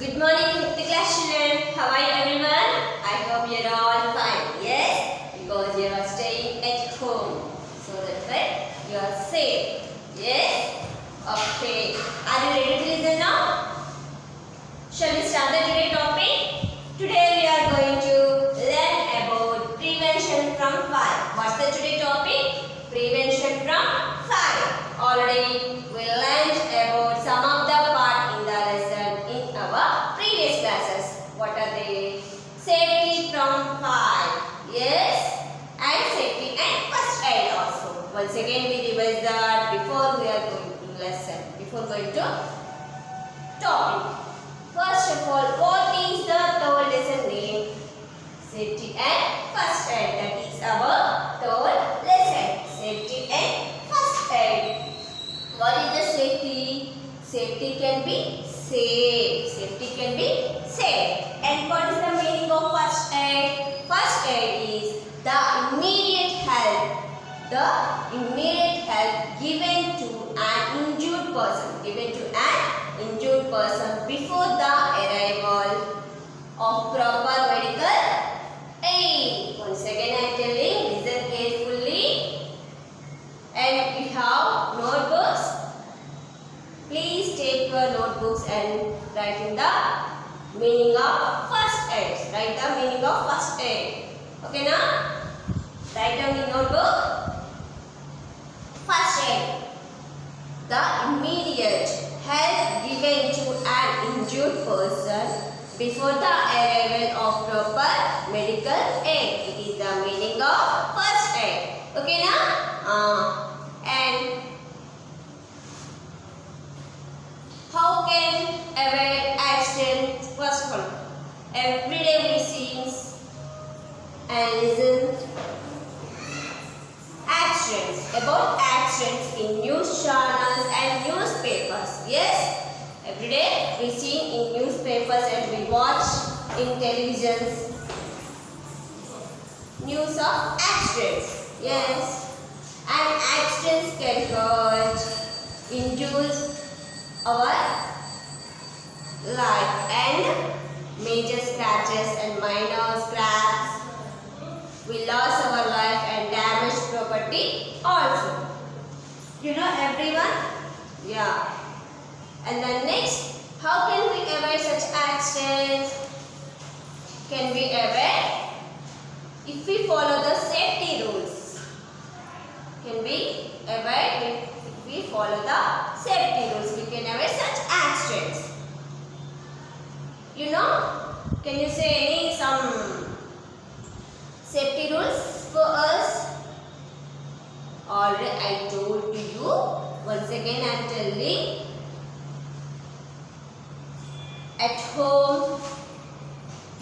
Good morning, 5th class children. How are you everyone? I hope you are all fine. Yes, because you are staying at home. So that's why you are safe. Yes? Okay. Are you ready to listen now? Shall we start the today topic? Today we are going to learn about prevention from fire. What's the today topic? Prevention from fire. Already we learned about some of the part in the lesson in our previous classes. What are they? Safety from fire. Yes. And safety and first aid also. Once again we revise that before we are going to lesson. Before going to topic. First of all, what is the third lesson name? Safety and first aid. That is our third lesson. Safety and first aid. What is the safety? Safety can be safe. Safety can be safe. And what is the meaning of first aid? First aid is the immediate help. The immediate help given to an injured person. Given to an injured person before the arrival of proper medical aid. Once again I am telling, listen carefully. And we have notebooks. Please take your notebooks and write in the meaning of first aid. Write the meaning of first aid. Okay now? Write down in notebook. First aid. The immediate help given to an injured person before the arrival of proper medical aid. It is the meaning of first aid. Okay now? And how can avoid accident? First one, every day we see and listen accidents, about accidents in news channels and newspapers. Yes, every day we see in newspapers and we watch in televisions news of accidents. Yes, and accidents can hurt, injure our life, and major scratches and minor scraps. We lost our life and damaged property also. You know everyone? Yeah. And then next, how can we avoid such accidents? Can we avoid? If we follow the safety rules. Can we avoid? If we follow the safety rules, we can avoid such accidents. You know? Can you say some safety rules for us? Already I told to you. Once again I am telling. At home,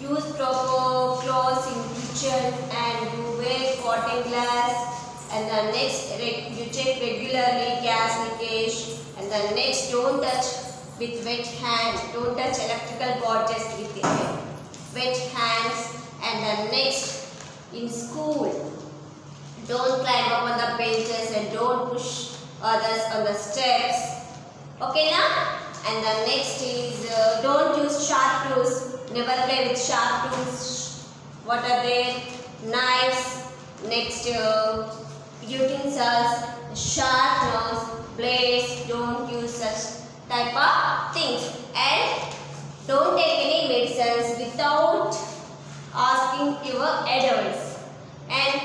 use proper clothes in kitchen and you wear cotton glass. And the next, you check regularly gas leakage. And the next, don't touch with wet hands. Don't touch electrical boards with wet hands. And the next, in school, don't climb up on the benches and don't push others on the steps. Okay now? And the next is don't use sharp tools. Never play with sharp tools. What are they? Knives. Next, utensils, sharpeners, blades. Don't use such type of things. And don't take any medicines without asking your adults. And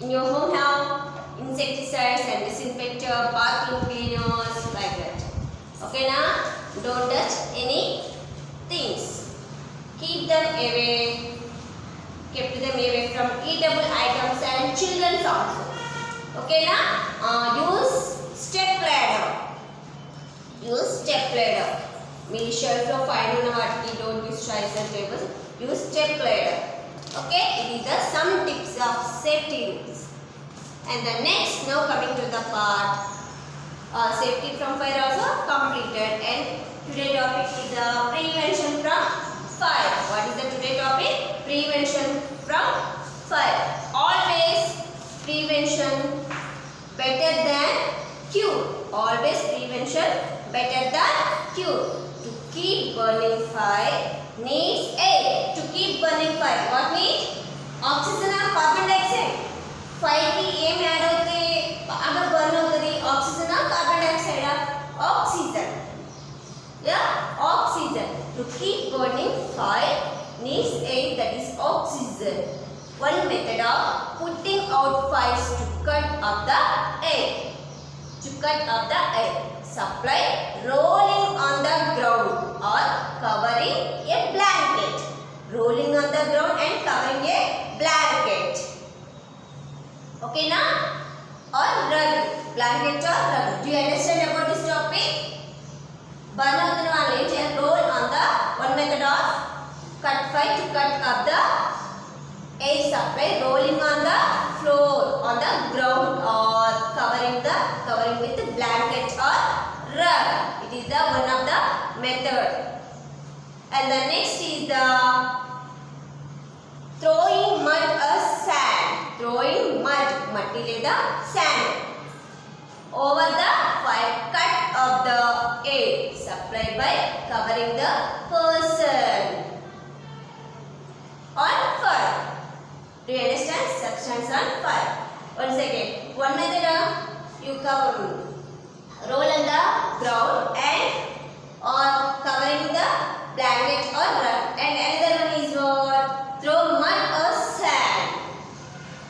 in your home have insecticides and disinfector, bathroom cleaners, like that. Okay now? Don't touch any things. Keep them away. Keep them away from eatable items and children also. Okay now? Use step ladder. Use step ladder. Means shelf of fine don't use chairs and tables. Use step ladder. Okay? These are some tips of safety rules. And the next, now coming to the part safety from fire also completed. And today topic is prevention from fire. What is the today topic? Prevention from fire. Always prevention better than cure. Always prevention better than cure. To keep burning fire needs air. To keep burning fire, what needs? Oxygen or carbon dioxide? Fire ki em add hote agar burn hotadi oxygen or carbon dioxide? Oxygen. Yeah, oxygen. To keep burning fire needs air, that is oxygen. One method of putting out fires to cut off the air. To cut off the air. Supply rolling on the ground or covering a blanket. Rolling on the ground and covering a blanket. Okay now? Or rug. Blanket or rug. Do you understand about this topic? Burn out the knowledge and roll on the one method of cut fire to cut off the air supply. Rolling on the floor, on the ground or covering with the blanket or rug. It is the one of the method. And the next is the throwing mud or sand. Throwing mud, matti leda sand over the fire. Cut of the air supply by covering the person on fire. Do you understand? Substance on fire. Once again, one method you cover roll on the ground and or covering the blanket or rug, and another one is what? Throw mud or sand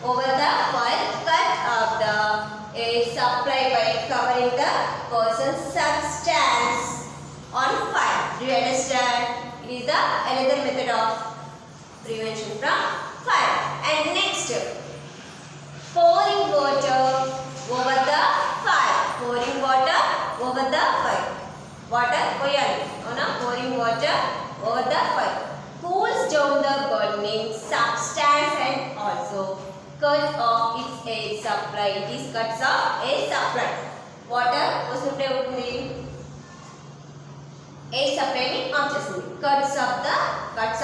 over the fire. Cut off the air supply by covering the person's substance on fire. Do you understand? It is the another method of prevention from fire. And next, pouring water over the fire. Pouring water over the fire. Water poyali. Pouring water over the fire. Cools down the burning substance and also cut off its air supply. It is cuts off air supply. Water పోస్తుంటే ఉంటుంది air supply ని of చేస్తుంది. Cuts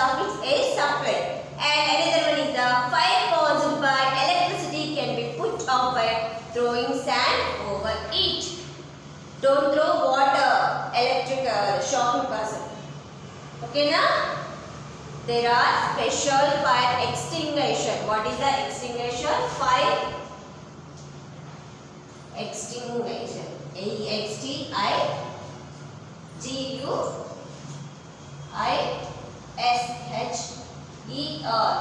off its air supply. And another one is the fire caused by electricity can be put out by throwing sand over it. Don't throw water, electric shocking person. Okay now? There are special fire extinguisher. What is the extinguisher? Fire extinguisher. A-X-T-I-G-U-I-S-H-E-R.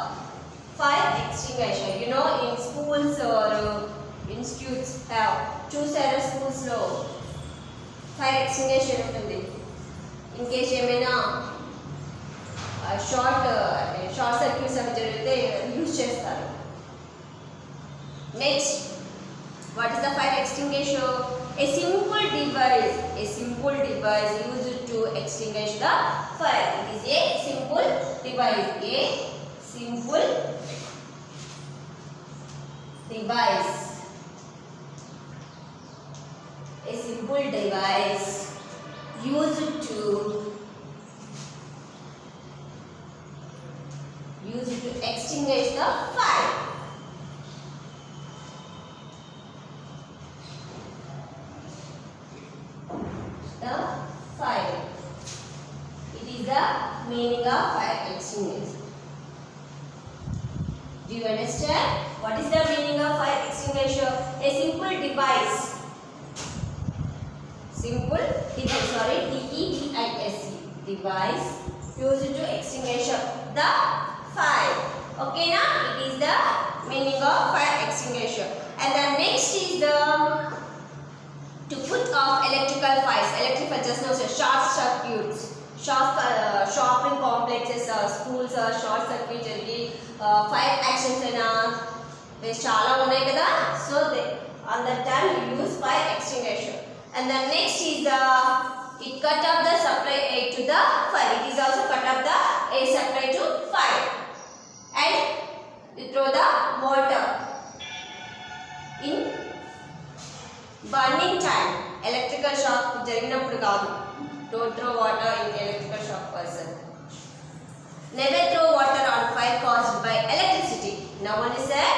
Fire extinguisher. You know, in schools or institutes have చూసారా schools లో fire extinguisher ఉంటుంది. In case ఏమైనా short circuits అవి జరిగితే use చేస్తారు. Next, what is the fire extinguisher? A simple device used to extinguish the fire. It is a simple device. A simple device used to extinguish the fire. It is the meaning of fire extinguisher. Do you understand? What is the meaning of fire extinguisher? A simple device. D-E-V-I-S-E. Device used to extinguish the fire. Okay now? It is the meaning of fire extinguisher. And the next is the to put off electrical fires. Electrical just now short circuits. Shopping complexes, schools, short circuit జరిగి fire actions అయినా చాలా ఉన్నాయి కదా. So on that time you use fire extinguisher. And the next is the it cut off the supply air to the fire. It is also cut off the air supply to fire. And you throw the water in burning time. Electrical shock జరిగినప్పుడు కాదు. Don't throw water in electrical shock person. Never throw water on fire caused by electricity. Now one is said,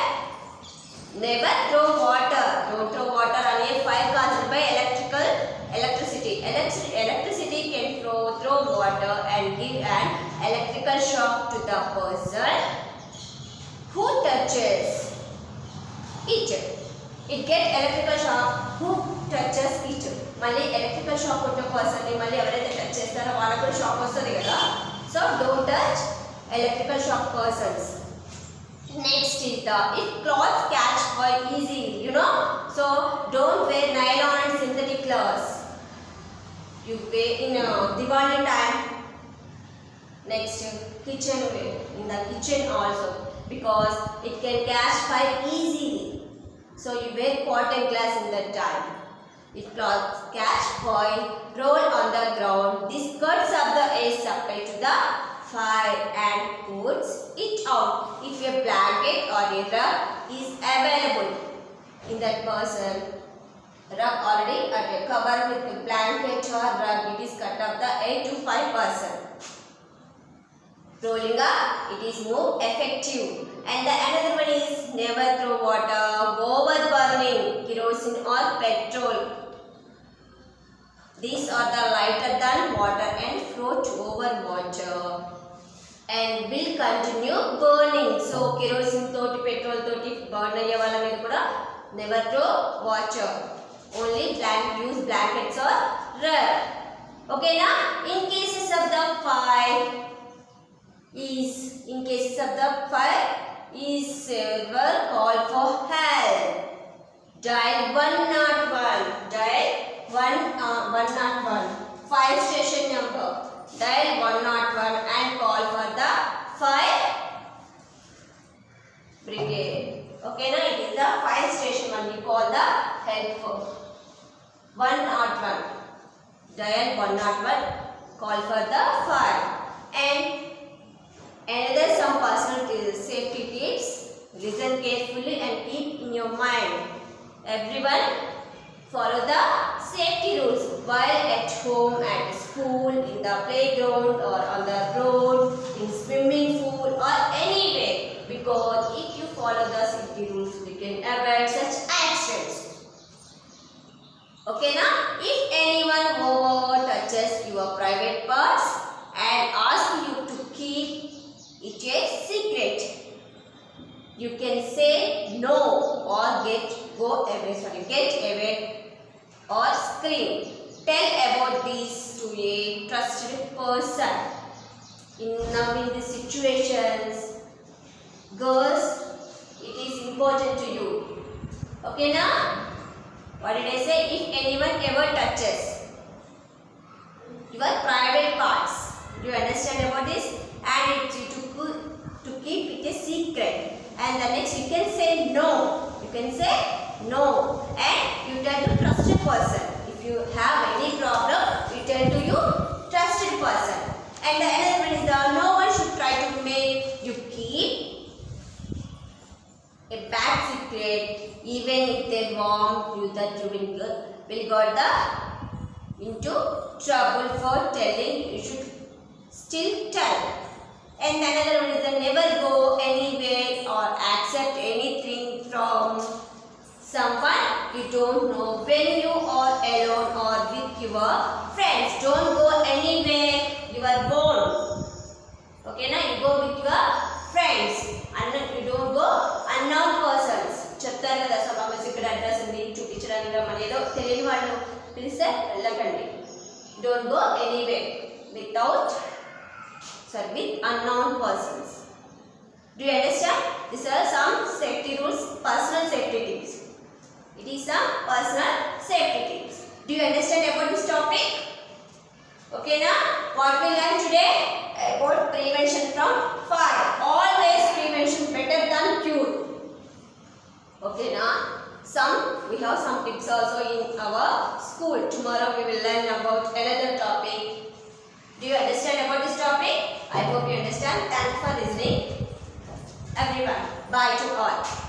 never throw water. Don't throw water on a fire caused by electricity. Electricity can throw water and give an electrical shock to the person who touches it. It get electrical shock who touches it. మళ్ళీ electrical shock కొట్టిన పర్సన్ని మళ్ళీ ఎవరైతే touch చేస్తారో వాళ్ళకు కూడా shock వస్తుంది కదా. So don't touch electrical shock persons. Next is the if cloths catch fire easily, you know, so don't wear nylon and synthetic clothes. You wear in Diwali time. Next, kitchen wear in the kitchen also because it can catch fire easily. So you wear cotton glass in that time. If cloths catch fire, roll on the ground. This cuts up the air supply to the fire and puts it out. If a blanket or a rug is available in that person, rug already covered with the blanket or rug, it is cut up the 8 to 5%. Rolling up, it is more effective. And the another one is never throw water over burning kerosene or petrol. These are the lighter than water and float over water and will continue burning. So kerosene toti petrol toti burn ayye valla meedu kuda never throw water. Only use blankets or rug. Okay na? In cases of the fire is silver call for help. Dial 101. Dial 101. Fire station number. Dial 101 and call for the fire brigade. Okay, now it is the fire station when we call the help for 101. Dial 101. Call for the fire. And another some personal safety tips. Listen carefully and keep in your mind. Everyone follow the safety rules while at home, at school, in the playground or on the road, in swimming pool or anywhere. Because if you follow the safety rules, we can avoid such actions. Okay now, if anyone touches your private parts and asks you to keep it a secret, you can say no or get away or scream. Tell about this to a trusted person. In these situations, girls, it is important to you. Okay now? What did I say? If anyone ever touches your private parts, do you understand about this? And it to keep it a secret. And the next you can say no. You can say no. And you tell to trusted person. If you have any problem, you tell to your trusted person. And the another one is the no one should try to make you keep a bad secret, even if they warn you that you will get into trouble for telling. You should still tell. And another one is the never go anywhere or accept anything from someone you don't know when you are alone or with your friends. Don't go anywhere you are born. Okay, now you go with your friends and you don't go unknown persons. చెప్తారు కదా సమావేశ ఇక్కడ address ఉంది చూపించడానికి రమ్మని ఏదో తెలియని వాళ్ళు పిలిస్తే వెళ్ళకండి. Don't go anywhere with unknown persons. Do you understand? These are some safety rules, personal safety tips. It is some personal safety tips. Do you understand about this topic? Okay now, what we learned today about prevention from fire. Always prevention better than cure. Okay now, we have some tips also in our school. Tomorrow we will learn about another topic. Do you understand about this topic? I hope you understand. Thanks for listening. Everyone, bye to all.